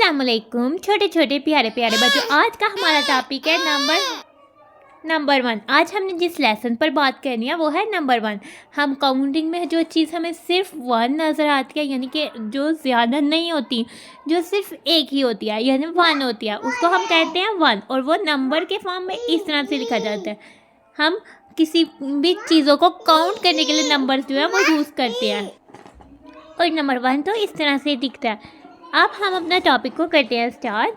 अस्सलामुअलैकुम छोटे छोटे प्यारे प्यारे बच्चों। आज का हमारा टॉपिक है नंबर वन। आज हमने जिस लेसन पर बात करनी है वो है नंबर वन। हम काउंटिंग में जो चीज़ हमें सिर्फ वन नज़र आती है, यानी कि जो ज़्यादा नहीं होती, जो सिर्फ एक ही होती है यानी वन होती है, उसको हम कहते हैं वन। और वो नंबर के फॉर्म में इस तरह से लिखा जाता है। हम किसी भी चीज़ों को काउंट करने के लिए नंबर जो है वो यूज़ करते हैं, और नंबर वन तो इस तरह से दिखता है। अब हम अपना टॉपिक को करते हैं स्टार्ट।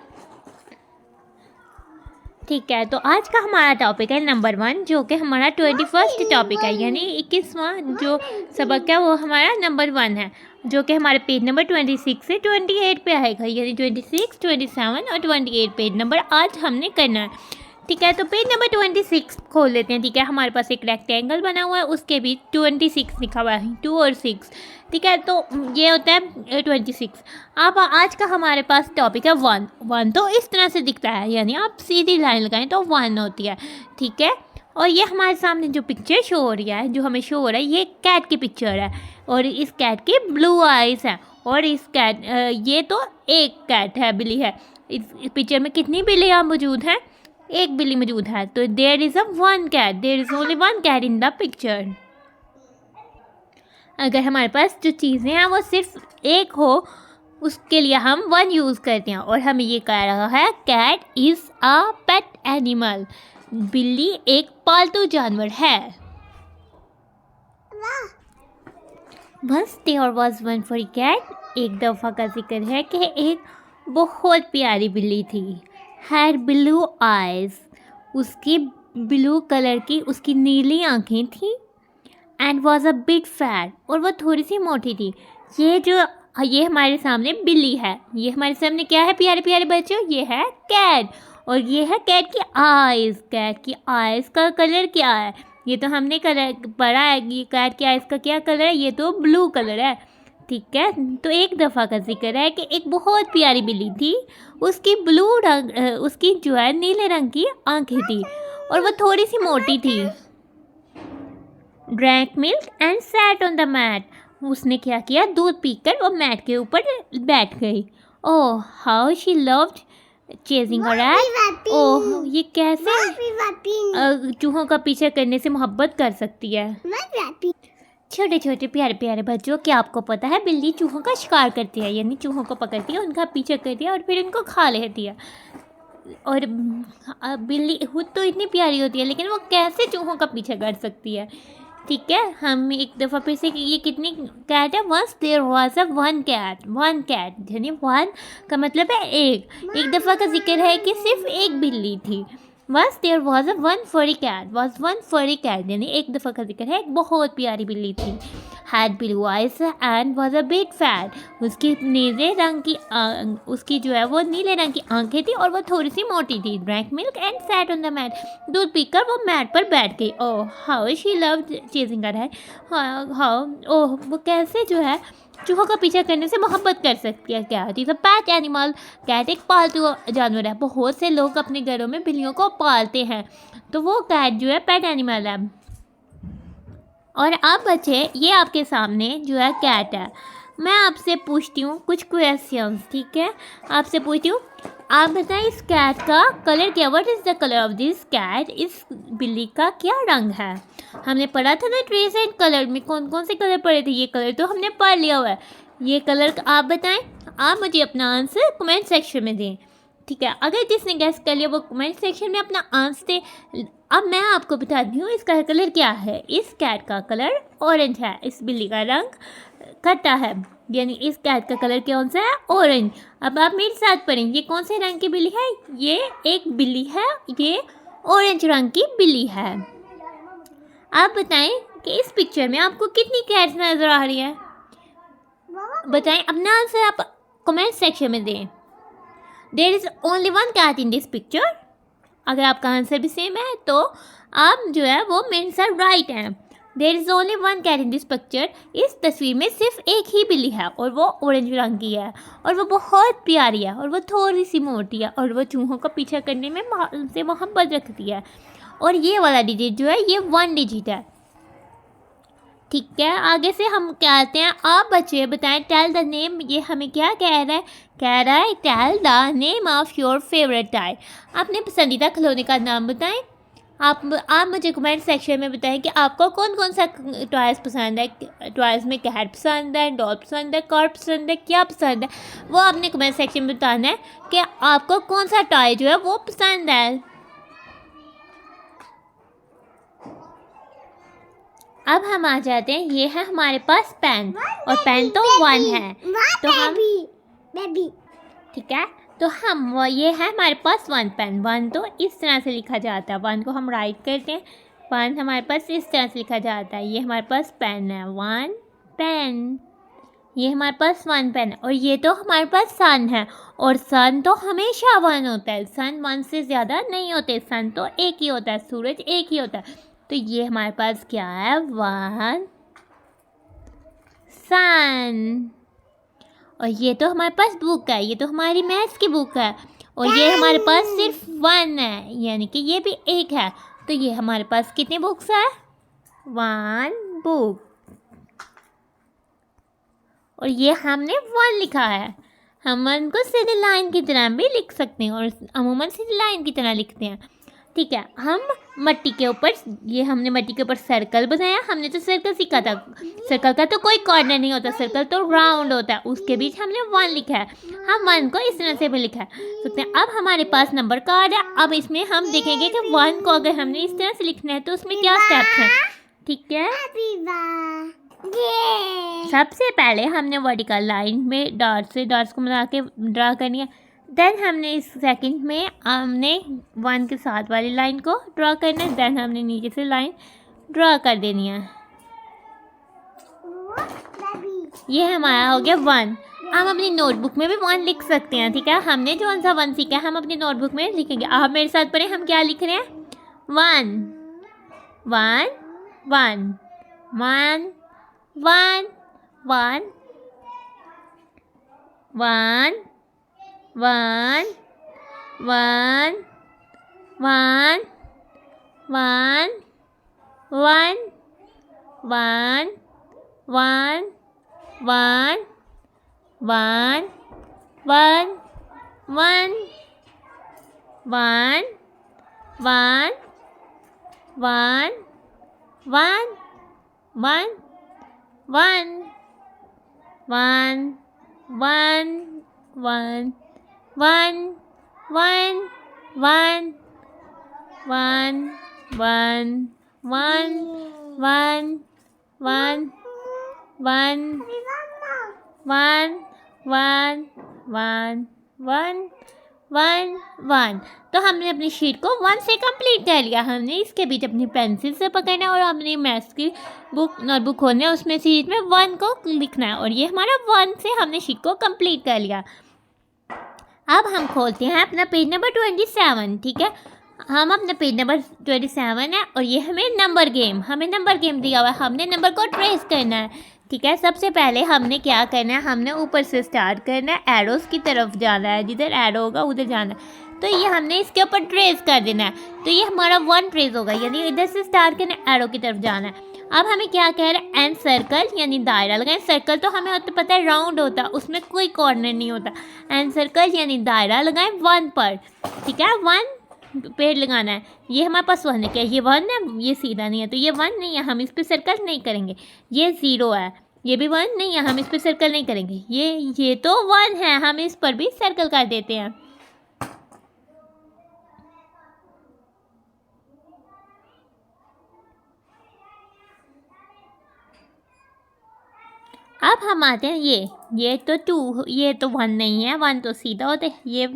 ठीक है, तो आज का हमारा टॉपिक है नंबर वन, जो कि हमारा 21st टॉपिक है, यानी 21वां जो सबक है वो हमारा नंबर वन है, जो कि हमारे पेज नंबर 26 से 28 पे आएगा, यानी 26, 27 और 28 पेज नंबर आज हमने करना है। ठीक है, तो पेज नंबर 26 खोल लेते हैं। ठीक है, हमारे पास एक रेक्टेंगल बना हुआ है, उसके बीच 26 लिखा हुआ है, 2 और 6। ठीक है, तो ये होता है 26। अब आज का हमारे पास टॉपिक है वन। वन तो इस तरह से दिखता है, यानी आप सीधी लाइन लगाएं तो वन होती है। ठीक है, और ये हमारे सामने जो पिक्चर शो हो रही है, जो हमें शो हो रहा है, ये कैट की पिक्चर है, और इस कैट की ब्लू आइज़ है। और इस कैट ये तो एक कैट है, बिल्ली है। इस पिक्चर में कितनी बिल्लियाँ मौजूद हैं? एक बिल्ली मौजूद है। तो there is one cat, there is only one cat in the picture. अगर हमारे पास जो चीज़ें हैं वो सिर्फ एक हो, उसके लिए हम वन यूज़ करते हैं, और हमें ये कह रहा है cat is a pet animal, बिल्ली एक पालतू जानवर है। बस there was one fur cat, एक दफ़ा का जिक्र है कि एक बहुत प्यारी बिल्ली थी। हैड ब्लू आइज़, उसकी ब्लू कलर की उसकी नीली आँखें थीं। And was a bit fat, और वह थोड़ी सी मोटी थी। ये हमारे सामने बिल्ली है, ये हमारे सामने क्या है प्यारे प्यारे बच्चों? ये है कैट, और ये है कैट की आइज़। कैट की आइज़ का कलर क्या है? ये तो हमने कलर पढ़ा है, ये कैट की आइज़ का क्या कलर है? ये तो ब्लू कलर है। ठीक है, तो एक दफ़ा का जिक्र है कि एक बहुत प्यारी बिल्ली थी, उसकी ब्लू रंग उसकी जो है नीले रंग की आँखें थी, और वह थोड़ी सी मोटी थी। Drank milk and sat on the mat, उसने क्या किया? दूध पीकर वो मैट के ऊपर बैठ गई। Oh how she loved chasing a rat. Oh, ये कैसे चूहों का पीछा करने से मोहब्बत कर सकती है। छोटे छोटे प्यारे प्यारे बच्चों, क्या आपको पता है बिल्ली चूहों का शिकार करती है, यानी चूहों को पकड़ती है, उनका पीछा करती है और फिर उनको खा लेती है। और बिल्ली खुद तो इतनी प्यारी होती है, लेकिन वो कैसे चूहों का पीछा कर सकती है? ठीक है, हम एक दफ़ा फिर से, ये कितनी कैट है? Once there was a one cat, यानी वन का मतलब है एक दफ़ा का जिक्र है कि सिर्फ एक बिल्ली थी। Once there was a one furry cat, यानी एक दफ़ा का जिक्र है एक बहुत प्यारी बिल्ली थी। Had blue eyes and was a bit fat, उसकी उसकी जो है वो नीले रंग की आंखें थी, और वो थोड़ी सी मोटी थी। Drank milk and sat on the mat, दूध पीकर वो मैट पर बैठ गई। Oh how she loved chasing a rat, how oh वो कैसे जो है चूहों का पीछा करने से मोहब्बत कर सकती है। क्या होती है? पेट एनिमल, कैट एक पालतू जानवर है। बहुत से लोग अपने घरों में बिल्लियों को पालते हैं, तो वो कैट जो है पेट एनिमल है। और अब बच्चे, ये आपके सामने जो है कैट है। मैं आपसे पूछती हूँ कुछ क्वेश्चंस। ठीक है, आपसे पूछती हूँ, आप बताएं इस कैट का कलर क्या? What is the colour of this cat? इस बिल्ली का क्या रंग है? हमने पढ़ा था ना ट्रेस एंड कलर में, कौन कौन से कलर पढ़े थे? ये कलर तो हमने पढ़ लिया हुआ है। ये कलर आप बताएं। आप मुझे अपना आंसर कमेंट सेक्शन में दें। ठीक है, अगर जिसने गैस कर लिया वो कमेंट सेक्शन में अपना आंसर दे। अब मैं आपको बताती हूँ इसका कलर क्या है। इस कैट का कलर ऑरेंज है, इस बिल्ली का रंग खट्टा है, यानी इस कैट का कलर कौन सा है? ऑरेंज। अब आप मेरे साथ पढ़ें, ये कौन से रंग की बिल्ली है? ये एक बिल्ली है, ये ऑरेंज रंग की बिल्ली है। आप बताएं कि इस पिक्चर में आपको कितनी कैट्स नज़र आ रही है? बताएं, अपना आंसर आप कमेंट सेक्शन में दें। There is only one cat in this picture. अगर आपका आंसर भी सेम है तो आप जो है वो मेरे साथ राइट हैं। There is only one cat in this picture, इस तस्वीर में सिर्फ एक ही बिल्ली है, और वो ऑरेंज रंग की है, और वो बहुत प्यारी है, और वो थोड़ी सी मोटी है, और वो चूहों का पीछा करने में से मोहब्बत रखती है। और ये वाला डिजिट जो है ये 1 डिजिट है। ठीक है, आगे से हम कहते हैं आप बच्चे बताएं टेल द नेम। ये हमें क्या कह रहा है? कह रहा है tell the name of your favourite toy. अपने पसंदीदा खिलौने का नाम बताएं। आप मुझे कमेंट सेक्शन में बताएं कि आपको कौन कौन सा टॉयज़ पसंद है। टॉयज़ में कैट पसंद है, डॉल पसंद है, कार पसंद है, क्या पसंद है, वो आपने कमेंट सेक्शन में बताना है कि आपको कौन सा टॉय जो है वो पसंद है। अब हम आ जाते हैं, ये है हमारे पास पेन, और पेन तो 1 है, तो हम ठीक है, तो हम ये है हमारे पास 1 पेन। 1 तो इस तरह से लिखा जाता है, 1 को हम राइट करते हैं, 1 हमारे पास इस तरह से लिखा जाता है। ये हमारे पास पेन है, 1 पेन। ये हमारे पास 1 पेन, और ये तो हमारे पास सन है, और सन तो हमेशा 1 होता है। सन 1 से ज़्यादा नहीं होते, सन तो एक ही होता है, सूरज एक ही होता है। तो ये हमारे पास क्या है? 1 सन। और ये तो हमारे पास बुक है, ये तो हमारी मैथ्स की बुक है, और ये हमारे पास सिर्फ 1 है, यानी कि ये भी एक है। तो ये हमारे पास कितनी बुक्स है? 1 बुक। और ये हमने 1 लिखा है। हम 1 को सीधी लाइन की तरह भी लिख सकते हैं, और अमूमन सीधी लाइन की तरह लिखते हैं। ठीक है, हम मट्टी के ऊपर, ये हमने मट्टी के ऊपर सर्कल बनाया। हमने तो सर्कल सीखा था, सर्कल का तो कोई कॉर्नर नहीं होता, सर्कल तो राउंड होता है, उसके बीच हमने 1 लिखा है। हम 1 को इस तरह से भी लिखा है सकते हैं। अब हमारे पास नंबर कार्ड है। अब इसमें हम देखेंगे कि 1 को अगर हमने इस तरह से लिखना है तो उसमें क्या स्टेप्स हैं। ठीक है, सबसे पहले हमने वर्टिकल लाइन में डॉट्स को मिला के ड्रा करनी है। देन हमने इस सेकंड में हमने 1 के साथ वाली लाइन को ड्रा करना है। देन हमने नीचे से लाइन ड्रा कर देनी है। ये हमारा हो गया 1। हम अपनी नोटबुक में भी 1 लिख सकते हैं। ठीक है, हमने जो सा 1 सीखा है हम अपनी नोटबुक में लिखेंगे। आप मेरे साथ पढ़ें, हम क्या लिख रहे हैं? 1 1 1 1 1 1 1 1 1 1 1 1 1 1 1 1 1 1 1 1 1 1 1 1 1 1 1 1 1 1 1 1 1 1 1 1 1 1 1 1 1 1। तो हमने अपनी शीट को 1 से कंप्लीट कर लिया। हमने इसके बीच अपनी पेंसिल से पकड़ना है और हमने मैथ्स की नोटबुक खोलना है, उसमें शीट में 1 को लिखना है। और ये हमारा 1 से हमने शीट को कंप्लीट कर लिया। अब हम खोलते हैं अपना पेज नंबर 27। ठीक है, हम अपना पेज नंबर 27 है, और ये हमें नंबर गेम दिया हुआ है। हमने नंबर को ट्रेस करना है। ठीक है, सबसे पहले हमने क्या करना है? हमने ऊपर से स्टार्ट करना है, एरोस की तरफ जाना है, जिधर एरो होगा उधर जाना है। तो ये हमने इसके ऊपर ट्रेस कर देना है। तो ये हमारा 1 ट्रेस होगा, यानी इधर से स्टार्ट करना है, एरो की तरफ जाना है। अब हमें क्या कह रहे हैं? एंड सर्कल यानी दायरा लगाएं। सर्कल तो हमें तो पता है राउंड होता है, उसमें कोई कॉर्नर नहीं होता। एंड सर्कल यानी दायरा लगाएं 1 पर। ठीक है, 1 पेड़ लगाना है। ये हमारे पास 1 है, क्या ये 1 है? ये सीधा नहीं है, तो ये 1 नहीं है, हम इस पर सर्कल नहीं करेंगे। ये 0 है, ये भी 1 नहीं है, हम इस पर सर्कल नहीं करेंगे। ये तो 1 है, हम इस पर भी सर्कल कर देते हैं। अब हम आते हैं ये तो 2, ये तो 1 नहीं है, 1 तो सीधा होता है। ये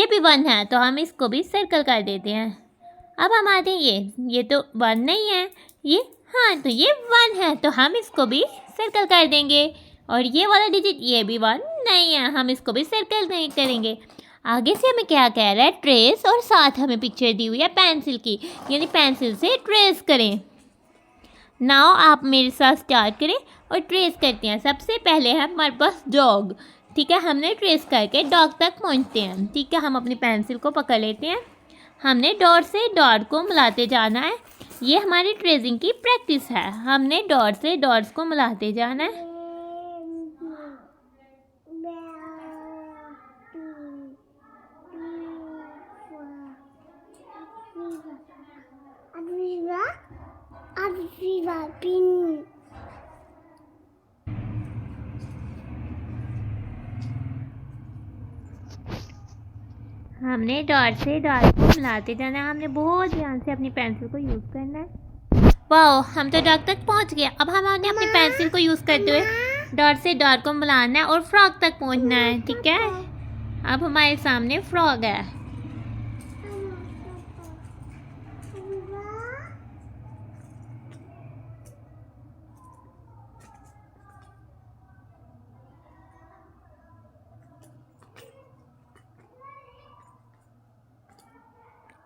भी 1 है, तो हम इसको भी सर्कल कर देते हैं। अब हम आते हैं ये तो 1 नहीं है, हाँ तो ये 1 है, तो हम इसको भी सर्कल कर देंगे। और ये वाला डिजिट ये भी 1 नहीं है, हम इसको भी सर्कल नहीं करेंगे। आगे से हमें क्या कह रहा है? ट्रेस, और साथ हमें पिक्चर दी हुई है पेंसिल की, यानी पेंसिल से ट्रेस करें। नाउ आप मेरे साथ स्टार्ट करें और ट्रेस करते हैं। सबसे पहले है हमारे पास डॉग। ठीक है, हमने ट्रेस करके डॉग तक पहुंचते हैं। ठीक है, हम अपनी पेंसिल को पकड़ लेते हैं। हमने डॉट से डॉट को मिलाते जाना है। ये हमारी ट्रेसिंग की प्रैक्टिस है। हमने डॉट से डॉट्स को मिलाते जाना है। हमने डॉट से डॉट को मिलाते जाना है। हमने बहुत ध्यान से अपनी पेंसिल को यूज़ करना है। वाओ, हम तो डॉट तक पहुंच गए। अब हमने अपनी पेंसिल को यूज़ करते हुए डॉट से डॉट को मिलाना है और फ्रॉक तक पहुंचना है। ठीक है, अब हमारे सामने फ्रॉक है।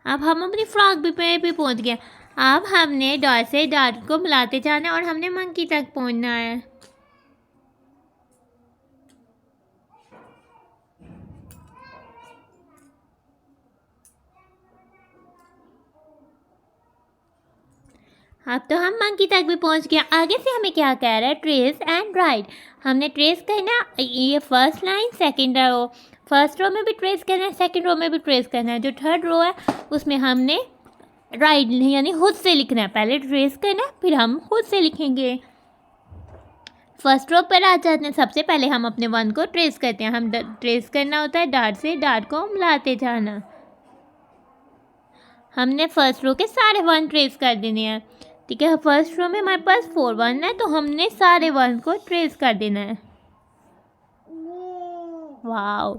अब हम अपनी फ्रॉक पे भी पहुंच गए। अब हमने डॉट से डॉट को मिलाते जाना है और हमने मंकी तक पहुंचना है। अब तो हम मंकी तक भी पहुंच गए। आगे से हमें क्या कह रहा है? Trace and write. हमने ट्रेस करना, ये first line second row, first row में भी ट्रेस करना है, सेकंड रो में भी ट्रेस करना है। जो थर्ड रो है उसमें हमने राइट यानी खुद से लिखना है। पहले ट्रेस करना है, फिर हम खुद से लिखेंगे। फर्स्ट रो पर आ जाते हैं। सबसे पहले हम अपने वन को ट्रेस करते हैं। हम ट्रेस करना होता है डॉट से डॉट को मिलाते जाना। हमने फर्स्ट रो के सारे वन ट्रेस कर देने हैं। ठीक है, फर्स्ट रो में हमारे पास 4 वन है, तो हमने सारे वन को ट्रेस कर देना है। वाओ,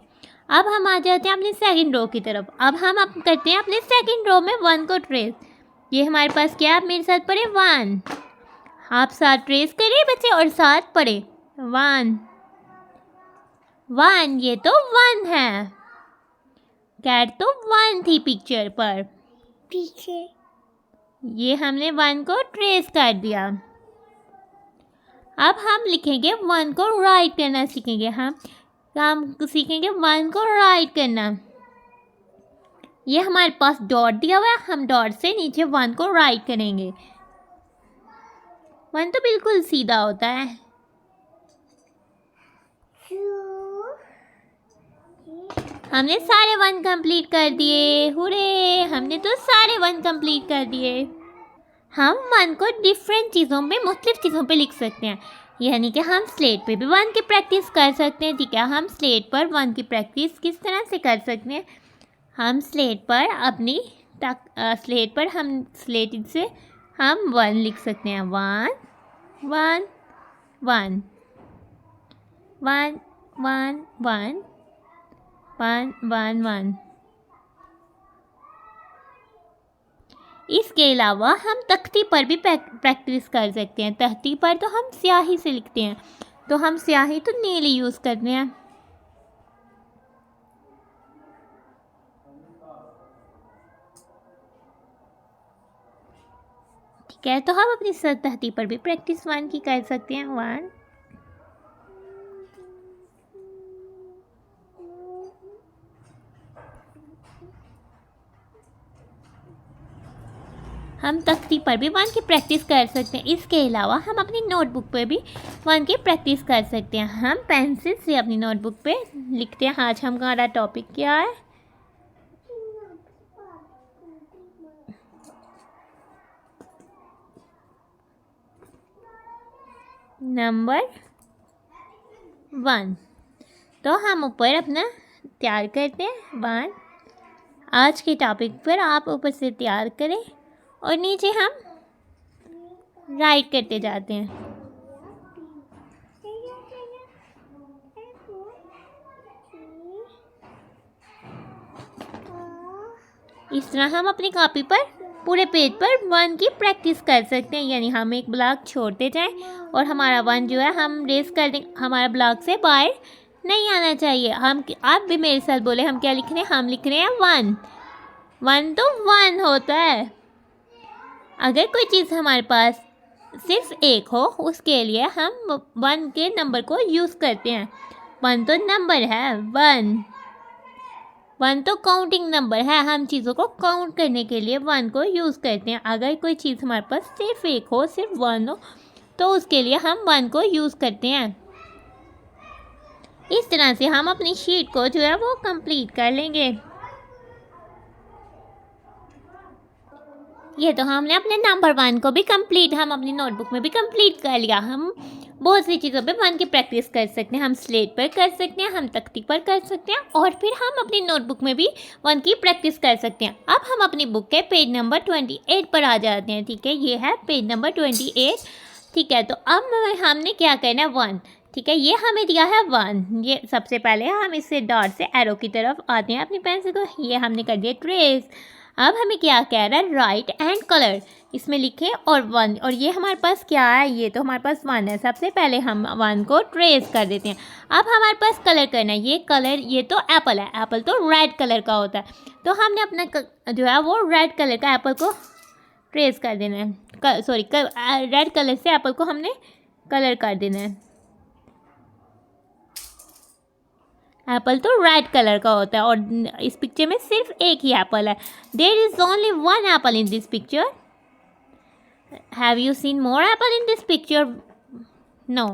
अब हम आ जाते हैं अपनी सेकंड रो की तरफ। अब हम करते हैं अपने सेकंड रो में वन को ट्रेस। ये हमारे पास क्या है? आप मेरे साथ पढ़े 1। आप साथ ट्रेस करिए बच्चे और साथ पढ़े 1 1। ये तो 1 है। कैट तो 1 थी पिक्चर पर पीछे। ये हमने 1 को ट्रेस कर दिया। अब हम लिखेंगे 1 को राइट करना सीखेंगे। हम सीखेंगे 1 को राइट करना। ये हमारे पास डॉट दिया हुआ है, हम डॉट से नीचे 1 को राइट करेंगे। 1 तो बिल्कुल सीधा होता है। हमने सारे 1 कंप्लीट कर दिए। हुरे, हमने तो सारे 1 कंप्लीट कर दिए। हम 1 को डिफरेंट चीज़ों पे, मुख्तलिफ चीज़ों पे लिख सकते हैं। यानी कि हम स्लेट पे भी 1 की प्रैक्टिस कर सकते हैं। ठीक है, हम स्लेट पर 1 की प्रैक्टिस किस तरह से कर सकते हैं? हम स्लेट पर अपनी स्लेट पर हम स्लेट से हम 1 लिख सकते हैं। 1 1 1 1 1 1 1 1 1। इसके अलावा हम तख्ती पर भी प्रैक्टिस कर सकते हैं। तख्ती पर तो हम स्याही से लिखते हैं, तो हम स्याही तो नीली यूज़ करते हैं। ठीक है, तो हम अपनी तख्ती पर भी प्रैक्टिस 1 की कर सकते हैं। 1 हम तख्ती पर भी 1 की प्रैक्टिस कर सकते हैं। इसके अलावा हम अपनी नोटबुक पर भी 1 की प्रैक्टिस कर सकते हैं। हम पेंसिल से अपनी नोटबुक पे लिखते हैं। आज हमारा टॉपिक क्या है? नंबर 1। तो हम ऊपर अपना तैयार करते हैं 1। आज के टॉपिक पर आप ऊपर से तैयार करें और नीचे हम राइट करते जाते हैं। इस तरह हम अपनी कॉपी पर पूरे पेज पर 1 की प्रैक्टिस कर सकते हैं। यानी हम एक ब्लॉक छोड़ते जाएं और हमारा 1 जो है हम रेस कर दें। हमारा ब्लॉक से बाहर नहीं आना चाहिए। हम आप भी मेरे साथ बोले, हम क्या लिख रहे हैं? हम लिख रहे हैं 1 1 तो 1 होता है। अगर कोई चीज़ हमारे पास सिर्फ एक हो, उसके लिए हम 1 के नंबर को यूज़ करते हैं। 1 तो नंबर है 1। वन तो काउंटिंग नंबर है, हम चीज़ों को काउंट करने के लिए वन को यूज़ करते हैं। अगर कोई चीज़ हमारे पास सिर्फ एक हो, सिर्फ वन हो, तो उसके लिए हम वन को यूज़ करते हैं। इस तरह से हम अपनी शीट को जो है वो कंप्लीट कर लेंगे। ये तो हमने अपने नंबर वन को भी कंप्लीट, हम अपनी नोटबुक में भी कंप्लीट कर लिया। हम बहुत सी चीज़ों पे वन की प्रैक्टिस कर सकते हैं। हम स्लेट पर कर सकते हैं, हम तख्ती पर कर सकते हैं, और फिर हम अपनी नोटबुक में भी वन की प्रैक्टिस कर सकते हैं। अब हम अपनी बुक के पेज नंबर 28 पर आ जाते हैं। ठीक है, ये है पेज नंबर 28। ठीक है, तो अब हमने क्या करना है, वन। ठीक है, ये हमें दिया है वन। ये सबसे पहले हम इससे डॉट से एरो की तरफ आते हैं अपनी पेंसिल को, ये हमने कर दिया ट्रेस। अब हमें क्या कह रहा है, राइट एंड कलर, इसमें लिखें और वन, और ये हमारे पास क्या है, ये तो हमारे पास वन है। सबसे पहले हम वन को ट्रेस कर देते हैं। अब हमारे पास कलर करना है, ये कलर, ये तो एप्पल है, एप्पल तो रेड कलर का होता है, तो हमने अपना जो है वो रेड कलर का एप्पल को ट्रेस कर देना है। सॉरी, रेड कलर से एप्पल को हमने कलर कर देना है। एप्पल तो रेड कलर का होता है, और इस पिक्चर में सिर्फ एक ही एप्पल है। There is only one apple in this picture. Have you seen more apple in this picture? No.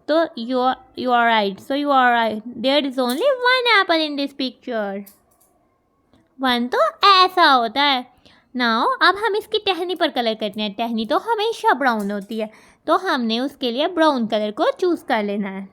तो you are right, so you are right, there is only one apple in this picture. One तो ऐसा होता है। Now अब हम इसकी टहनी पर कलर करते हैं। टहनी तो हमेशा ब्राउन होती है, तो हमने उसके लिए ब्राउन कलर को चूज़ कर लेना है।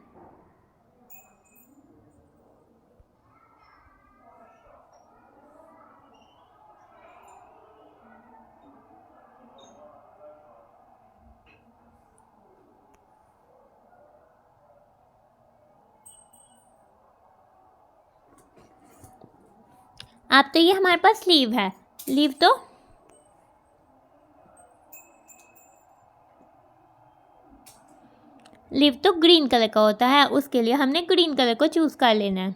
अब तो ये हमारे पास लीव है। लीव तो ग्रीन कलर का होता है, उसके लिए हमने ग्रीन कलर को चूज़ कर लेना है।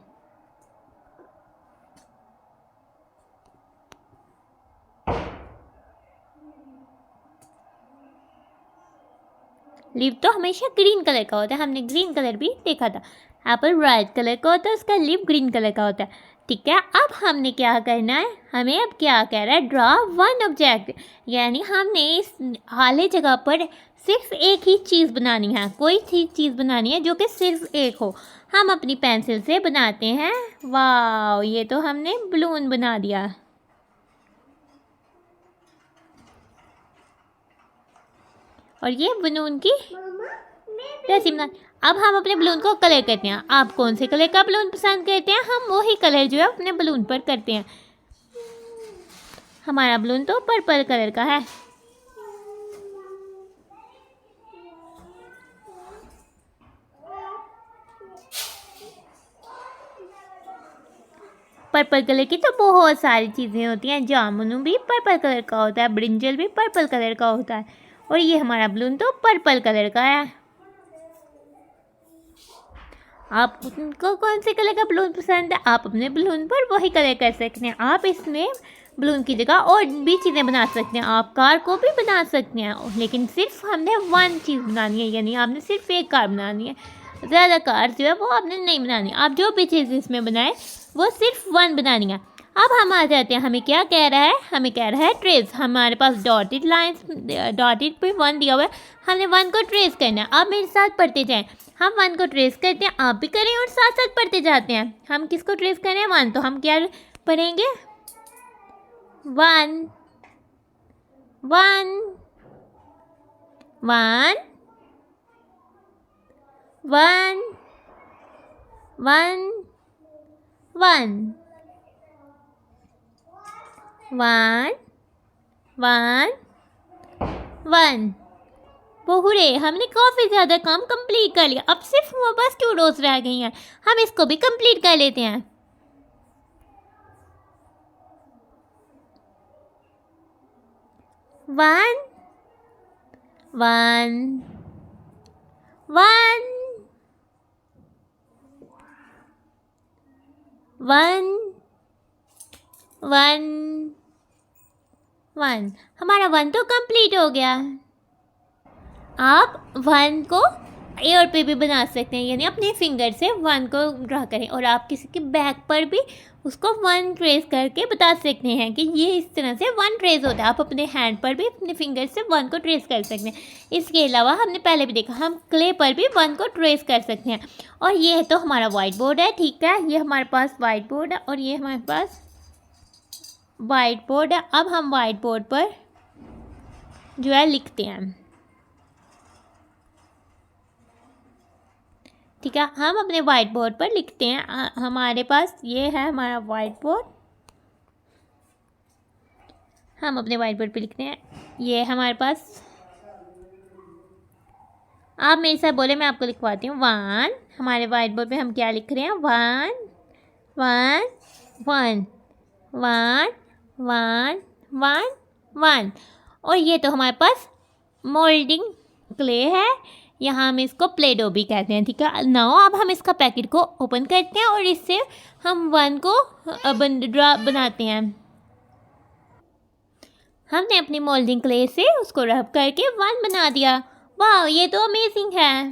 लीव तो हमेशा ग्रीन कलर का होता है, हमने ग्रीन कलर भी देखा था। एप्पल रेड कलर का होता है, उसका लीव ग्रीन कलर का होता है। ठीक है, अब हमने क्या करना है, हमें अब क्या कह रहा है, ड्रॉ वन ऑब्जेक्ट, यानी हमने इस खाली जगह पर सिर्फ एक ही चीज़ बनानी है, कोई चीज़ बनानी है जो कि सिर्फ एक हो। हम अपनी पेंसिल से बनाते हैं। वाह, ये तो हमने बलून बना दिया। और ये बलून की रस्सी बना। अब हम अपने बलून को कलर करते हैं। आप कौन से कलर का बलून पसंद करते हैं, हम वही कलर जो है अपने बलून पर करते हैं। हमारा बलून तो पर्पल कलर का है। पर्पल कलर की तो बहुत सारी चीज़ें होती हैं। जामुन भी पर्पल कलर का होता है, ब्रिंजल भी पर्पल कलर का होता है, और ये हमारा बलून तो पर्पल कलर का है। आपको कौन से कलर का बलून पसंद है, आप अपने बलून पर वही कलर कर सकते हैं। आप इसमें बलून की जगह और भी चीज़ें बना सकते हैं। आप कार को भी बना सकते हैं, लेकिन सिर्फ हमने वन चीज़ बनानी है, यानी आपने सिर्फ एक कार बनानी है। ज़्यादा कार जो है वो आपने नहीं बनानी। आप जो भी चीज़ इसमें बनाए वो सिर्फ वन बनानी है। अब हम आ जाते हैं, हमें क्या कह रहा है, हमें कह रहा है ट्रेस। हमारे पास डॉटेड लाइंस, डॉटेड पे वन दिया हुआ है, हमने वन को ट्रेस करना है। अब मेरे साथ पढ़ते जाएं। हम वन को ट्रेस करते हैं, आप भी करें और साथ साथ पढ़ते जाते हैं। हम किसको ट्रेस करें, वन, तो हम क्या पढ़ेंगे, one one one one one one one one one. बहुरे, हमने काफ़ी ज़्यादा काम कंप्लीट कर लिया। अब सिर्फ वो बस 2 रोज रह गई हैं, हम इसको भी कंप्लीट कर लेते हैं। One one one one one one. हमारा वन तो कंप्लीट हो गया। आप वन को एयर पे भी बना सकते हैं, यानी अपने फिंगर से 1 को ड्रा करें, और आप किसी के बैक पर भी उसको 1 ट्रेस करके बता सकते हैं कि ये इस तरह से 1 ट्रेस होता है। आप अपने हैंड पर भी अपने फिंगर से 1 को ट्रेस कर सकते हैं। इसके अलावा हमने पहले भी देखा, हम क्ले पर भी 1 को ट्रेस कर सकते हैं। और ये है तो हमारा वाइट बोर्ड है, ठीक है, ये हमारे पास वाइट बोर्ड है और ये हमारे पास वाइट बोर्ड है। अब हम वाइट बोर्ड पर जो है लिखते हैं, ठीक है। हम अपने वाइट बोर्ड पर लिखते हैं। हमारे पास ये है हमारा वाइट बोर्ड, हम अपने वाइट बोर्ड पे लिखते हैं। ये हमारे पास, आप मेरे साथ बोले, मैं आपको लिखवाती हूँ। 1, हमारे वाइट बोर्ड पे हम क्या लिख रहे हैं, 1 1 1 1 1 1 1। और ये तो हमारे पास मोल्डिंग क्ले है, यहाँ हम इसको प्ले डो भी कहते हैं, ठीक है। नाउ अब हम इसका पैकेट को ओपन करते हैं और इससे हम 1 को बनाते हैं। हमने अपनी मोल्डिंग क्ले से उसको रब करके 1 बना दिया। वाह, ये तो अमेजिंग है।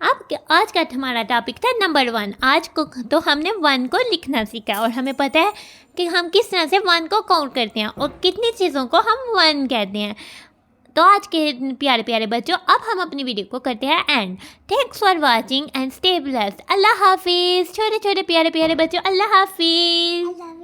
अब आज का हमारा टॉपिक था नंबर 1। आज को तो हमने 1 को लिखना सीखा और हमें पता है कि हम किस तरह से 1 को काउंट करते हैं और कितनी चीज़ों को हम 1 कहते हैं। तो आज के प्यारे प्यारे बच्चों, अब हम अपनी वीडियो को करते हैं end. Thanks for watching and stay blessed. अल्लाह हाफिज़। छोटे छोटे प्यारे प्यारे बच्चों, अल्लाह हाफिज़।